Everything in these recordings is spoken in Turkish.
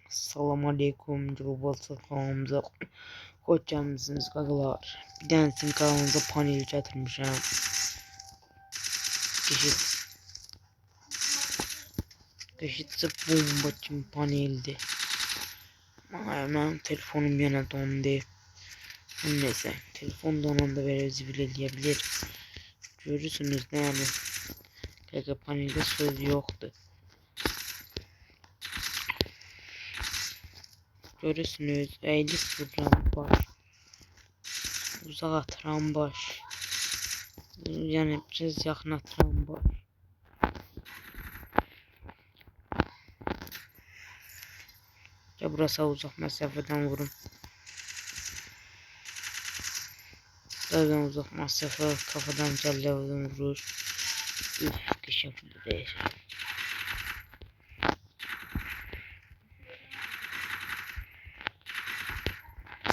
Salam aleykum global kanalımıza hoş geldiniz kankalar. Bir tanesinin kanalımıza panel getirmişim. Kışıtsı bomba için paneldi. Hemen telefonum yana dondu. Neyse telefon donanda veririz bile diyebilir. Görürsünüz ne yani. Kanka panelde söz yoktu. Görürsünüz 50 program var. Uzağa atıran baş. Yani biraz yakın atıran baş. Ya burası uzak mesafeden vurun. Zaten uzak mesafe kafadan cellevadan vurur. Üf, teşekkür değil.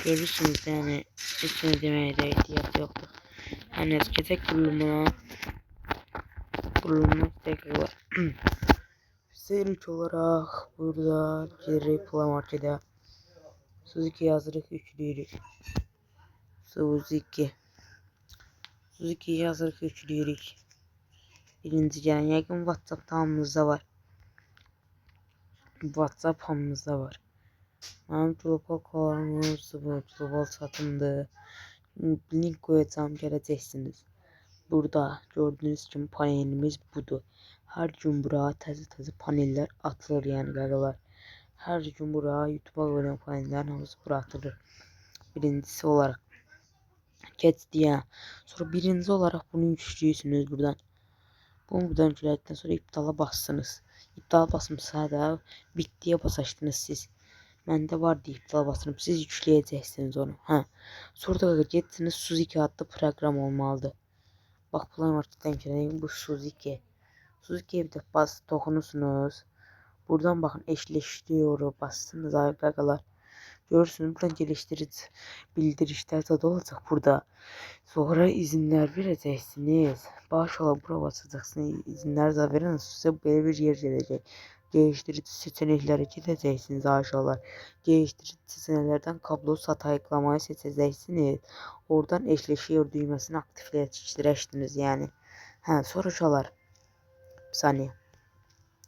Görürsünüz yani üstüne demeye de ihtiyaç yoktu. Yani eskide kurulumuna tekrar seriç olarak burada Jerry Plamarke'de Suzuki yazırık üçlüyürük. Suzuki yazırık üçlüyürük. Birinci gelen yakın WhatsApp tamamımızda var. WhatsApp hamımızda var. Benim global kanalımız bu global satımdı. Link koyacağım göreceksiniz. Burada gördüğünüz gibi panelimiz budur. Her gün buraya təzə paneller atılır yani gagalar. Her gün buraya YouTube'a koyulan panellerin hamısı buraya atılır. Birincisi olarak geçti ya. Sonra birinci olarak bunu yüklüyorsunuz buradan. Bunu buradan yükledikten sonra iptala bastınız. İptala basmışsa da bittiye basıştınız siz. Məndə var deyip iptal basırım. Siz yükleyeceksiniz onu. Sonra da getsiniz Suzuki adlı program olmalıdır. Bak Play Market'ten kirayın bu Suzuki. Suzuki'ye bir de bas dokunursunuz. Buradan bakın eşleştiriyor bastınız arkadaşlar. Görürsünüz buradan geliştirici bildirişler de olacak burada. Sonra izinler vereceksiniz. Bağış ola bura basacaksınız. İzinler de verin size böyle bir yer gelecek. Geliştirici seçeneklere gideceksiniz aşağılar. Geliştirici seçeneklerden kablo sat ayıklamayı seçeceksiniz. Oradan eşleşiyor düğmesini aktifleştirirsiniz yani. Soruşalar. Bir saniye.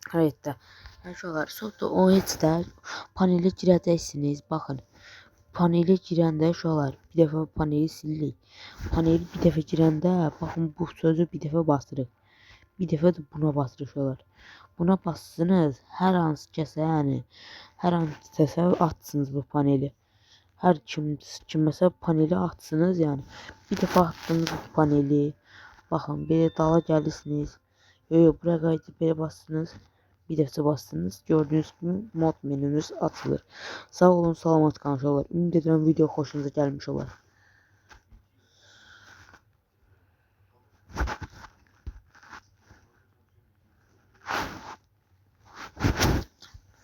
Harita. Soruşalar. Sonra o etdə panele gireceksiniz. Bakın. Panele girəndə şolar bir dəfə paneli silirik. Paneli bir dəfə girəndə baxın bu sözü bir dəfə basırıq. Bir dəfə də buna basırıq şolar. Buna bassınız hər hansı kəsə yəni hər hansı kəsə atsınız bu paneli. Hər kim məsəl paneli atsınız yəni. Bir dəfə atdınız bu paneli. Baxın belə dala gəlirsiniz. Buraya qayıdıb belə bassınız. Bir dəfə bastınız. Gördüğünüz gibi mod menümüz açılır. Sağ olun, salamat qalın uşaqlar. Ümid edirəm video xoşunuza gəlmiş olar.